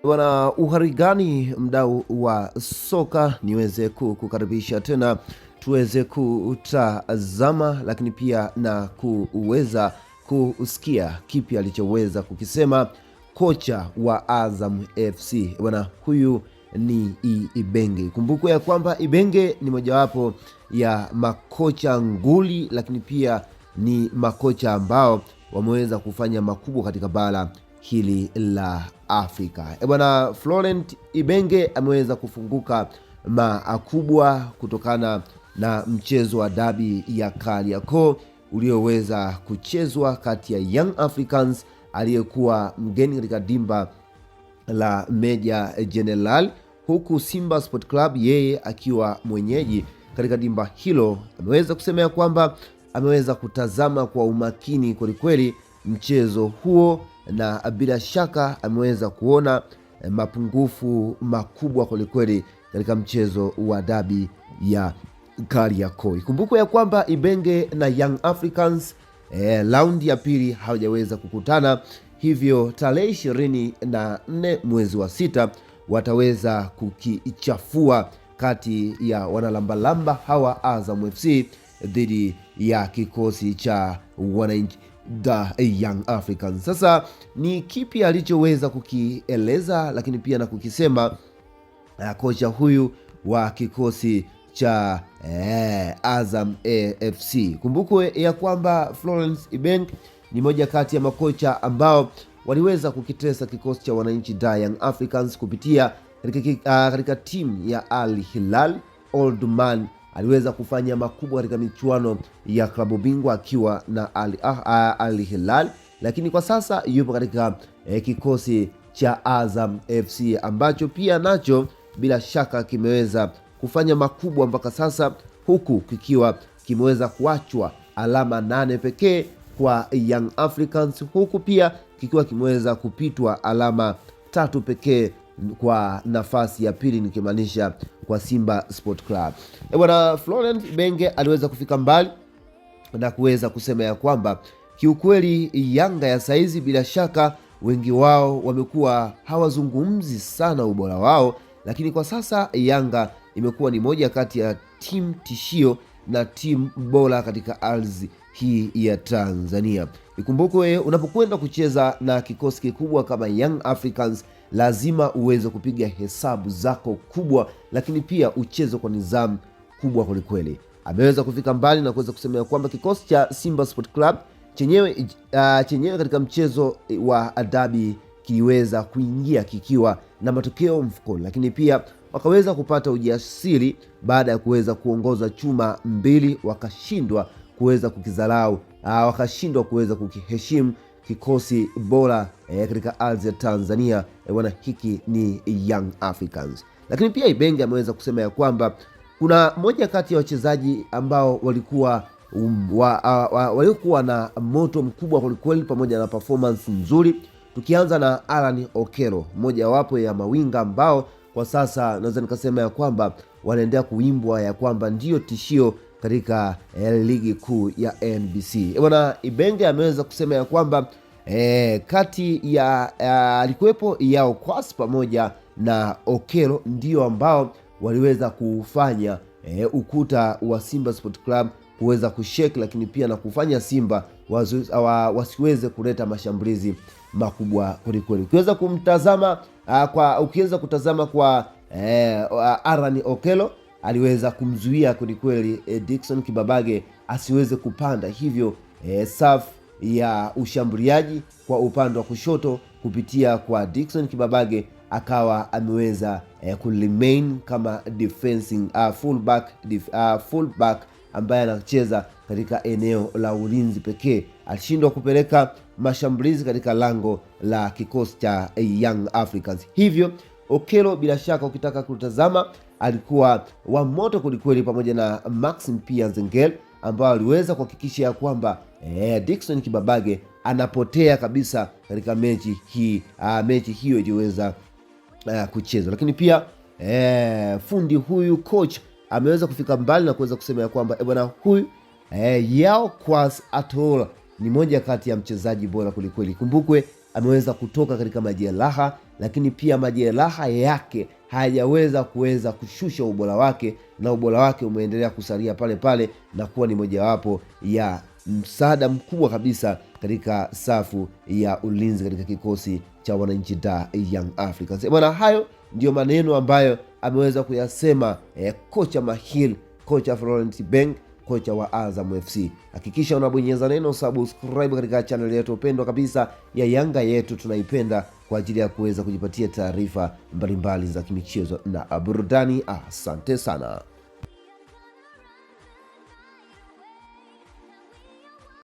Wana uhari gani mdau wa soka, niweze kukaribisha tena tuweze kutazama lakini pia na kuweza kusikia kipi alichoweza kukisema kocha wa Azam FC. Bwana huyu ni Ibenge. Kumbukwe ya kwamba Ibenge ni mojawapo ya makocha nguli, lakini pia ni makocha ambao wameweza kufanya makubwa katika bara hili la Afrika. Bwana Florent Ibenge ameweza kufunguka makubwa kutokana na mchezo wa dabi ya Kariakoo ulioweza kuchezwa kati ya Young Africans aliyekuwa mgeni katika dimba la Meja General, huku Simba Sport Club yeye akiwa mwenyeji katika dimba hilo. Ameweza kusema ya kwamba ameweza kutazama kwa umakini kwelikweli mchezo huo, na bila shaka ameweza kuona mapungufu makubwa kwelikweli katika mchezo wa dabi ya Kariakoo. Ikumbukwe ya kwamba Ibenge na Young Africans raundi ya pili hawajaweza kukutana, hivyo tarehe 24 mwezi wa 6 wataweza kukichafua kati ya wanalambalamba hawa Azam FC dhidi ya kikosi cha wananchi Young Africans. Sasa ni kipi alichoweza kukieleza lakini pia na kukisema kocha huyu wa kikosi cha Azam FC? Kumbukwe ya kwamba Florence Ibenge ni moja kati ya makocha ambao waliweza kukitesa kikosi cha wananchi Young Africans kupitia katika timu ya Al Hilal. Old man aliweza kufanya makubwa katika michuano ya klabu bingwa akiwa na Al Hilal, lakini kwa sasa yupo katika kikosi cha Azam FC ambacho pia nacho bila shaka kimeweza kufanya makubwa mpaka sasa, huku kikiwa kimeweza kuachwa alama 8 pekee kwa Young Africans, huku pia kikiwa kimeweza kupitwa alama 3 pekee kwa nafasi ya pili, nikimaanisha kwa Simba Sport Club. Bwana Florent Ibenge aliweza kufika mbali na kuweza kusema ya kwamba kiukweli Yanga ya saizi bila shaka wengi wao wamekuwa hawazungumzi sana ubora wao, lakini kwa sasa Yanga imekuwa ni moja kati ya timu tishio na timu bora katika ardhi hii ya Tanzania. Ikumbukwe unapokwenda kucheza na kikosi kikubwa kama Young Africans lazima uweze kupiga hesabu zako kubwa, lakini pia ucheze kwa nidhamu kubwa kwelikweli. Ameweza kufika mbali na kuweza kusema kwamba kikosi cha Simba Sport Club chenyewe katika mchezo wa dabi kiliweza kuingia kikiwa na matokeo mfukoni, lakini pia wakaweza kupata ujasiri baada ya kuweza kuongoza chuma 2 wakashindwa kuweza kukidharau, wakashindwa kuweza kukiheshimu kikosi bora katika ardhi ya Tanzania. Wana hiki ni Young Africans. Lakini pia Ibenge ameweza kusema ya kwamba kuna moja kati ya wachezaji ambao walikuwa na moto mkubwa kwelikweli pamoja na performance nzuri, tukianza na Alan Okello, moja wapo ya mawinga ambao kwa sasa naweza nikasema ya kwamba wanaendelea kuimbwa ya kwamba ndiyo tishio katika ligi kuu ya NBC. Bwana Ibenge ameweza kusema ya kwamba kati ya alikuwepo Yao Kwasi pamoja na Okello ndio ambao waliweza kufanya ukuta wa Simba Sport Club kuweza kushake, lakini pia na kufanya Simba wasiweze kuleta mashambulizi makubwa kwelikweli. Ukiweza kutazama kwa Alan Okello aliweza kumzuia kwelikweli Dickson Kibabage asiweze kupanda, hivyo safu ya ushambuliaji kwa upande wa kushoto kupitia kwa Dickson Kibabage akawa ameweza kuremain kama defending fullback ambaye anacheza katika eneo la ulinzi pekee. Alishindwa kupeleka mashambulizi katika lango la kikosi cha Young Africans. Hivyo Okello bila shaka ukitaka kutazama alikuwa wa moto kwelikweli, pamoja na Maxim pia Nzengel ambao aliweza kuhakikisha ya kwamba Dickson Kibabage anapotea kabisa katika mechi hiyo iliweza kuchezwa. Lakini pia fundi huyu coach ameweza kufika mbali na kuweza kusema ya kwamba bwana huyu Yao Kwasi Atola ni moja kati ya mchezaji bora kwelikweli. Kumbukwe ameweza kutoka katika majeraha lakini pia majeraha yake hayajaweza kushusha ubora wake, na ubora wake umeendelea kusalia pale pale na kuwa ni mojawapo ya msaada mkubwa kabisa katika safu ya ulinzi katika kikosi cha wananchi da Young Africans. Bwana, hayo ndio maneno ambayo ameweza kuyasema kocha mahiri, kocha Florent Ibenge, kocha wa Azam FC. Hakikisha unabonyeza neno subscribe katika channel yetu pendwa kabisa ya Yanga Yetu Tunaipenda, kwa ajili ya kuweza kujipatia taarifa mbalimbali za kimichezo na burudani. Asante sana.